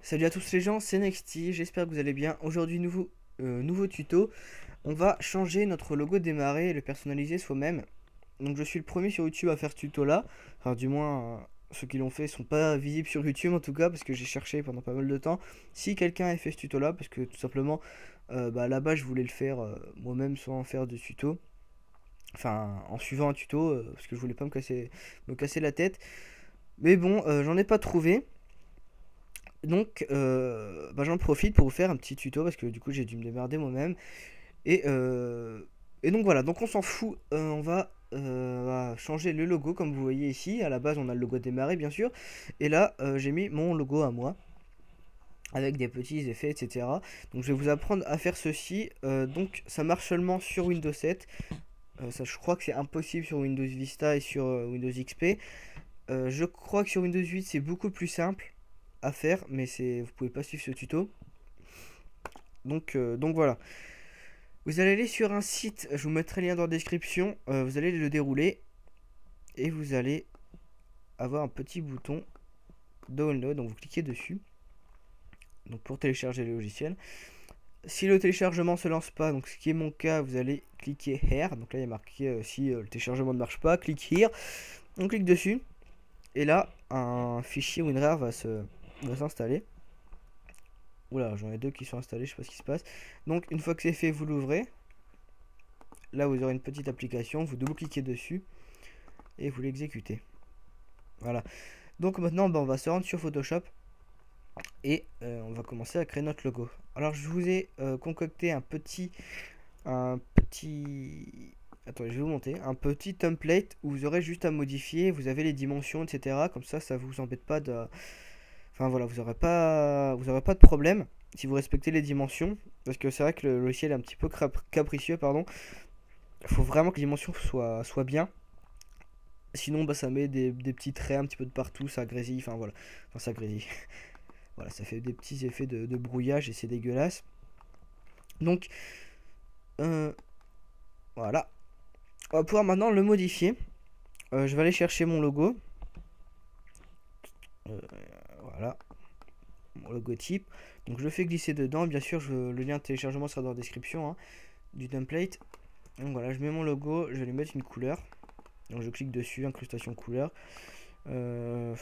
Salut à tous les gens, c'est Nexty, j'espère que vous allez bien. Aujourd'hui, nouveau tuto. On va changer notre logo démarrer et le personnaliser soi-même. Donc je suis le premier sur YouTube à faire ce tuto là. Enfin du moins, ceux qui l'ont fait sont pas visibles sur YouTube en tout cas, parce que j'ai cherché pendant pas mal de temps si quelqu'un avait fait ce tuto là, parce que tout simplement, là-bas je voulais le faire moi-même sans faire de tuto. Enfin en suivant un tuto, parce que je voulais pas me casser la tête. Mais bon, j'en ai pas trouvé. Donc, j'en profite pour vous faire un petit tuto parce que du coup j'ai dû me démerder moi-même. Et, euh, et donc voilà, donc on s'en fout, on va changer le logo comme vous voyez ici. À la base on a le logo démarrer bien sûr. Et là j'ai mis mon logo à moi avec des petits effets etc. Donc je vais vous apprendre à faire ceci. Donc ça marche seulement sur Windows 7. Ça, je crois que c'est impossible sur Windows Vista et sur Windows XP. Je crois que sur Windows 8 c'est beaucoup plus simple à faire, mais vous pouvez pas suivre ce tuto. Donc voilà. Vous allez aller sur un site, je vous mettrai le lien dans la description. Vous allez le dérouler et vous allez avoir un petit bouton download. Donc vous cliquez dessus. Donc pour télécharger le logiciel. Si le téléchargement se lance pas, donc ce qui est mon cas, vous allez cliquer here. Donc là il y a marqué si le téléchargement ne marche pas, clique here. On clique dessus et là un fichier WinRAR va s'installer. Oula, j'en ai deux qui sont installés, je sais pas ce qui se passe. Donc une fois que c'est fait, vous l'ouvrez. Là vous aurez une petite application, vous double-cliquez dessus et vous l'exécutez. Voilà. Donc maintenant on va se rendre sur Photoshop et on va commencer à créer notre logo. Alors je vous ai concocté un petit attends, je vais vous montrer un petit template où vous aurez juste à modifier, vous avez les dimensions etc. Comme ça vous embête pas de, enfin voilà, vous aurez pas de problème si vous respectez les dimensions, parce que c'est vrai que le logiciel est un petit peu capricieux, pardon. Il faut vraiment que les dimensions soient bien. Sinon, ça met des petits traits un petit peu de partout, ça grésille, enfin voilà. Enfin, ça grésille. Voilà, ça fait des petits effets de brouillage et c'est dégueulasse. Donc, euh, voilà. On va pouvoir maintenant le modifier. Je vais aller chercher mon logo. Euh, voilà, mon logotype. Donc, je le fais glisser dedans. Bien sûr, le lien de téléchargement sera dans la description hein, du template. Donc voilà, je mets mon logo, je vais lui mettre une couleur. Donc, je clique dessus, incrustation couleur. Je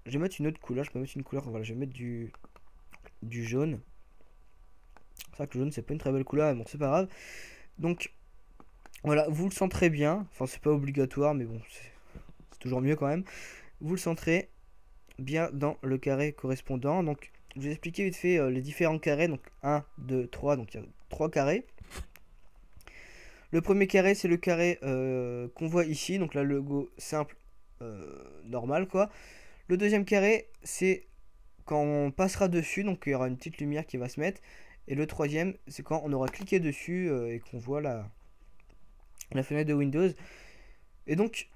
vais mettre une autre couleur, je peux mettre une couleur, voilà, je vais mettre du jaune. C'est vrai que le jaune c'est pas une très belle couleur, mais bon c'est pas grave. Donc voilà, vous le centrez bien, enfin c'est pas obligatoire, mais bon c'est toujours mieux quand même. Vous le centrez bien dans le carré correspondant. Donc je vais expliquer vite fait les différents carrés, donc 1, 2, 3, donc il y a 3 carrés. Le premier carré c'est le carré qu'on voit ici, donc là le logo simple normal quoi. Le deuxième carré c'est quand on passera dessus, donc il y aura une petite lumière qui va se mettre. Et le troisième, c'est quand on aura cliqué dessus et qu'on voit la fenêtre de Windows. Et donc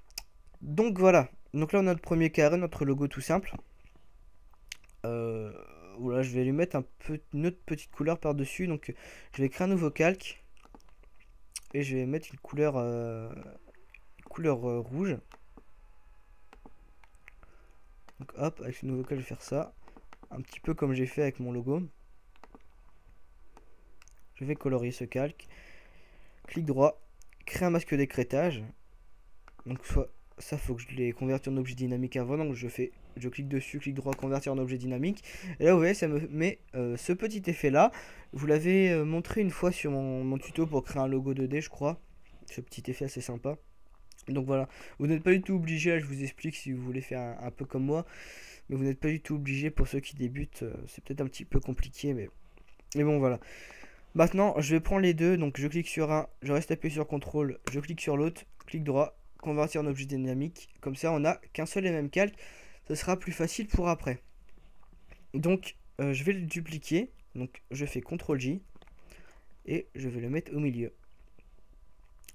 voilà. Donc là, on a notre premier carré, notre logo tout simple. Voilà, je vais lui mettre une autre petite couleur par-dessus. Donc je vais créer un nouveau calque. Et je vais mettre une couleur rouge. Donc hop, avec ce nouveau calque, je vais faire ça. Un petit peu comme j'ai fait avec mon logo. Je vais colorier ce calque. Clic droit, créer un masque d'écrêtage. Donc soit ça faut que je les convertis en objet dynamique avant. Donc je clique dessus, clic droit, convertir en objet dynamique. Et là vous voyez ça me met ce petit effet là. Vous l'avez montré une fois sur mon tuto pour créer un logo 2D je crois. Ce petit effet assez sympa. Donc voilà, vous n'êtes pas du tout obligé, là je vous explique si vous voulez faire un peu comme moi. Mais vous n'êtes pas du tout obligé pour ceux qui débutent. C'est peut-être un petit peu compliqué mais bon voilà. Maintenant, je vais prendre les deux. Donc, je clique sur un, je reste appuyé sur CTRL, je clique sur l'autre, clic droit, convertir en objet dynamique. Comme ça, on n'a qu'un seul et même calque. Ce sera plus facile pour après. Donc, je vais le dupliquer. Donc, je fais CTRL J et je vais le mettre au milieu.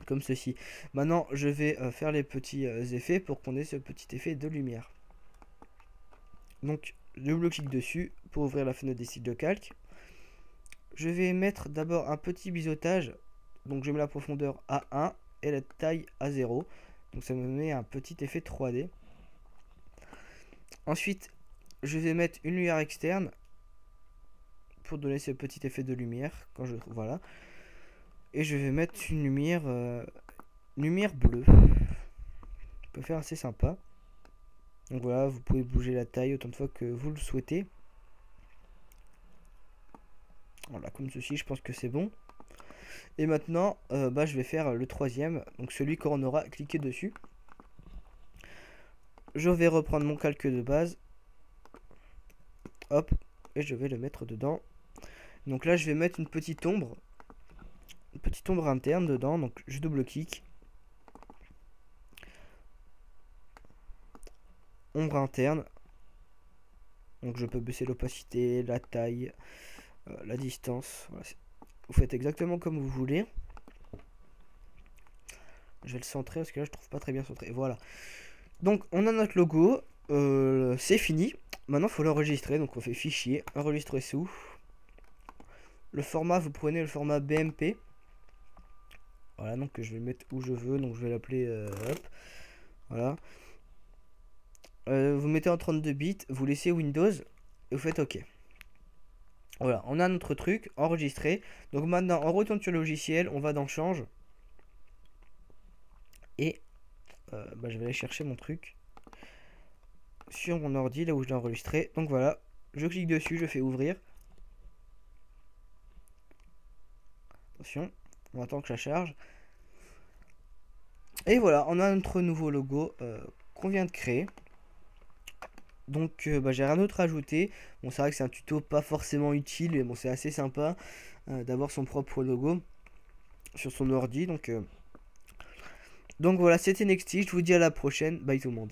Comme ceci. Maintenant, je vais faire les petits effets pour qu'on ait ce petit effet de lumière. Donc, double-clic dessus pour ouvrir la fenêtre des styles de calque. Je vais mettre d'abord un petit biseautage. Donc je mets la profondeur à 1 et la taille à 0. Donc ça me met un petit effet 3D. Ensuite, je vais mettre une lumière externe pour donner ce petit effet de lumière quand je voilà. Et je vais mettre une lumière bleue. On peut faire assez sympa. Donc voilà, vous pouvez bouger la taille autant de fois que vous le souhaitez. Voilà, comme ceci, je pense que c'est bon. Et maintenant, je vais faire le troisième, donc celui qu'on aura cliqué dessus. Je vais reprendre mon calque de base. Hop, et je vais le mettre dedans. Donc là, je vais mettre une petite ombre interne dedans. Donc je double-clique. Ombre interne. Donc je peux baisser l'opacité, la taille, la distance. Voilà, vous faites exactement comme vous voulez. Je vais le centrer parce que là je trouve pas très bien centré. Voilà. Donc on a notre logo. C'est fini. Maintenant il faut l'enregistrer. Donc on fait fichier, enregistrer sous. Le format, vous prenez le format BMP. Voilà, donc je vais le mettre où je veux. Donc je vais l'appeler hop. Voilà. Vous mettez en 32 bits, vous laissez Windows et vous faites OK. Voilà, on a notre truc enregistré. Donc maintenant, on retourne sur le logiciel, on va dans Change. Et je vais aller chercher mon truc sur mon ordi, là où je l'ai enregistré. Donc voilà, je clique dessus, je fais ouvrir. Attention, on attend que ça charge. Et voilà, on a notre nouveau logo qu'on vient de créer. Donc j'ai rien d'autre à ajouter. Bon, c'est vrai que c'est un tuto pas forcément utile, mais bon, c'est assez sympa d'avoir son propre logo sur son ordi. Donc voilà, c'était Nexty, je vous dis à la prochaine. Bye tout le monde.